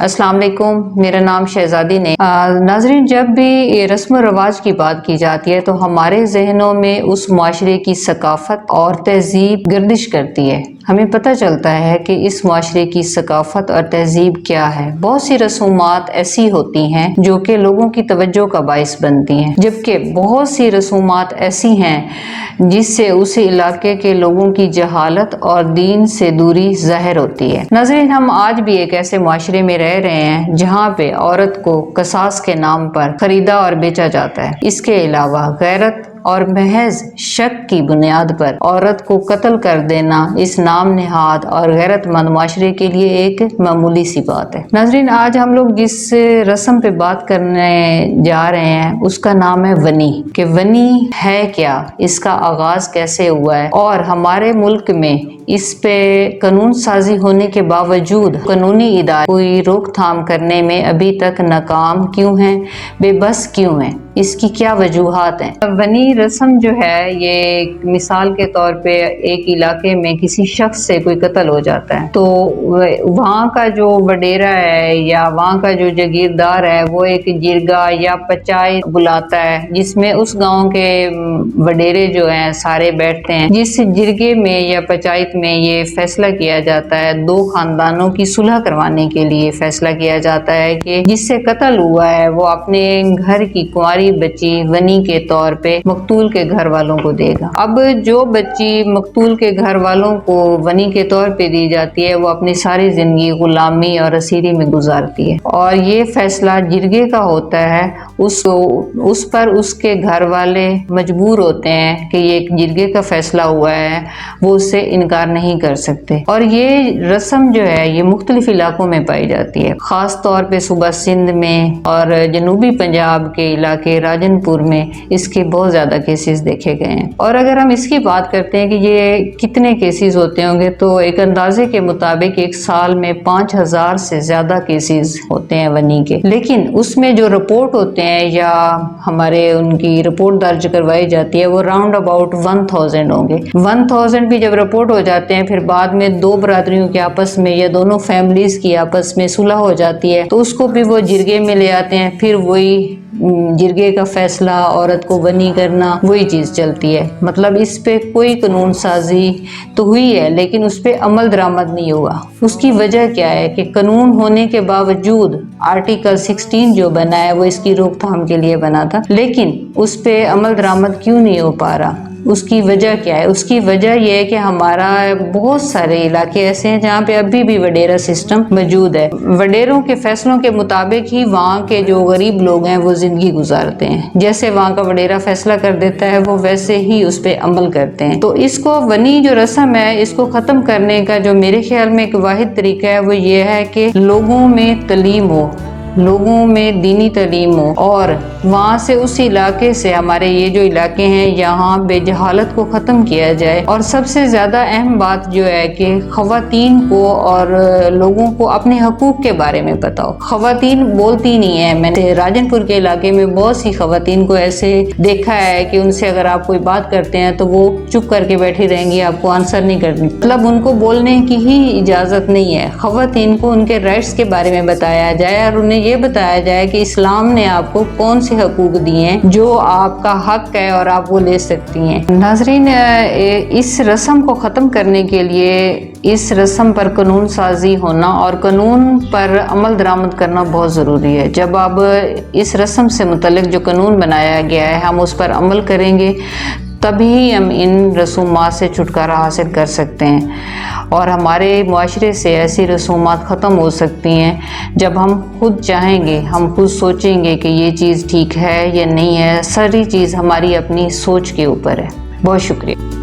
अस्सलाम वालेकुम, मेरा नाम शहजादी ने। नाजरीन, जब भी रस्म व रवाज की बात की जाती है तो हमारे जहनों में उस माशरे की सकाफत और तहजीब गर्दिश करती है। हमें पता चलता है कि इस माशरे की सकाफत और तहजीब क्या है। बहुत सी रसूमात ऐसी होती हैं जो कि लोगों की तवज्जो का बाइस बनती हैं, जबकि बहुत सी रसूमात ऐसी हैं जिससे उस इलाके के लोगों की जहालत और दीन से दूरी ज़ाहिर होती है। नाज़रीन, हम आज भी एक ऐसे माशरे में रह रहे हैं जहाँ पे औरत को कसास के नाम पर खरीदा और बेचा जाता है। इसके अलावा गैरत और महज शक की बुनियाद पर औरत को कत्ल कर देना इस नाम नेहाद और गैरतमंद माशरे के लिए एक मामूली सी बात है। नाजरीन, आज हम लोग जिस रस्म पे बात करने जा रहे हैं उसका नाम है वनी। कि वनी है क्या, इसका आगाज कैसे हुआ है और हमारे मुल्क में इस पे कानून साजी होने के बावजूद कानूनी इदारे कोई रोकथाम करने में अभी तक नाकाम क्यों हैं, बेबस क्यों हैं, इसकी क्या वजूहात हैं। वनी रस्म जो है, ये मिसाल के तौर पे एक इलाके में किसी शख्स से कोई कत्ल हो जाता है तो वहाँ का जो वडेरा है या वहाँ का जो जागीरदार है वो एक जिरगा या पंचायत बुलाता है जिसमें उस गांव के वडेरे जो हैं सारे बैठते हैं। जिस जिरगे में या पंचायत में ये फैसला किया जाता है, दो खानदानों की सुलह करवाने के लिए फैसला किया जाता है कि जिससे कत्ल हुआ है वो अपने घर की कुंवारी बच्ची वनी के तौर पे मकतूल के घर वालों को देगा। अब जो बच्ची मकतूल के घर वालों को वनी के तौर पे दी जाती है वो अपनी सारी जिंदगी गुलामी और असीरी में गुजारती है और ये फैसला जिरगे का होता है। उस पर उसके घर वाले मजबूर होते हैं कि ये जिरगे का फैसला हुआ है, वो उससे इनकार नहीं कर सकते। और ये रस्म जो है ये मुख्तलिफ इलाकों में पाई जाती है, खास तौर पे सूबा सिंध में और जनूबी पंजाब के इलाके राजनपुर में इसके बहुत ज़्यादा केसेस देखे गए हैं। और अगर हम इसकी बात करते हैं कि ये कितने केसेस होते होंगे तो एक अंदाजे के मुताबिक एक साल में 5000 से ज़्यादा केसेस होते हैं वनी के। लेकिन उसमें जो रिपोर्ट होते हैं या हमारे उनकी रिपोर्ट दर्ज करवाई जाती है वो राउंड अबाउट 1000 होंगे। 1000 भी जब रिपोर्ट हो जाते हैं फिर बाद में दो बरादरियों के आपस में या दोनों फैमिलीज की आपस में सुलह हो जाती है तो उसको भी वो जिरगे में ले आते हैं। फिर वही जिरगे का फैसला, औरत को वनी करना, वही चीज़ चलती है। मतलब इस पे कोई कानून साजी तो हुई है लेकिन उस पे अमल दरामद नहीं हुआ। उसकी वजह क्या है कि कानून होने के बावजूद आर्टिकल 16 जो बना है वो इसकी रोकथाम के लिए बना था, लेकिन उस पे अमल दरामद क्यों नहीं हो पा रहा। उसकी वजह क्या है? उसकी वजह यह है कि हमारा बहुत सारे इलाके ऐसे हैं जहाँ पे अभी भी वडेरा सिस्टम मौजूद है। वडेरों के फैसलों के मुताबिक ही वहाँ के जो गरीब लोग हैं वो जिंदगी गुजारते हैं। जैसे वहाँ का वडेरा फैसला कर देता है वो वैसे ही उस पर अमल करते हैं। तो इसको वनी जो रस्म है इसको ख़त्म करने का जो मेरे ख्याल में एक वाहिद तरीका है वो ये है कि लोगों में तालीम हो, लोगों में दीनी तालीम हो और वहाँ से उस इलाके से हमारे ये जो इलाके हैं यहाँ बेजहालत को ख़त्म किया जाए। और सबसे ज़्यादा अहम बात जो है कि ख़वातीन को और लोगों को अपने हकूक़ के बारे में पता हो। ख़वातीन बोलती नहीं है। मैंने राजनपुर के इलाके में बहुत सी ख़वातीन को ऐसे देखा है कि उनसे अगर आप कोई बात करते हैं तो वो चुप करके बैठी रहेंगी, आपको आंसर नहीं करनी। मतलब उनको बोलने की ही इजाज़त नहीं है। ख़वातीन को उनके राइट्स के बारे में बताया जाए और उन्हें ये बताया जाए कि इस्लाम ने आपको कौन से हकूक दिए हैं जो आपका हक है और आप वो ले सकती हैं। नाजरीन, इस रस्म को ख़त्म करने के लिए इस रस्म पर कानून साजी होना और कानून पर अमल दरामद करना बहुत ज़रूरी है। जब अब इस रस्म से मुतल्लिक जो कानून बनाया गया है हम उस पर अमल करेंगे तभी हम इन रसूमात से छुटकारा हासिल कर सकते हैं और हमारे मुआशरे से ऐसी रसूमात ख़त्म हो सकती हैं जब हम खुद चाहेंगे, हम खुद सोचेंगे कि ये चीज़ ठीक है या नहीं है। सारी चीज़ हमारी अपनी सोच के ऊपर है। बहुत शुक्रिया।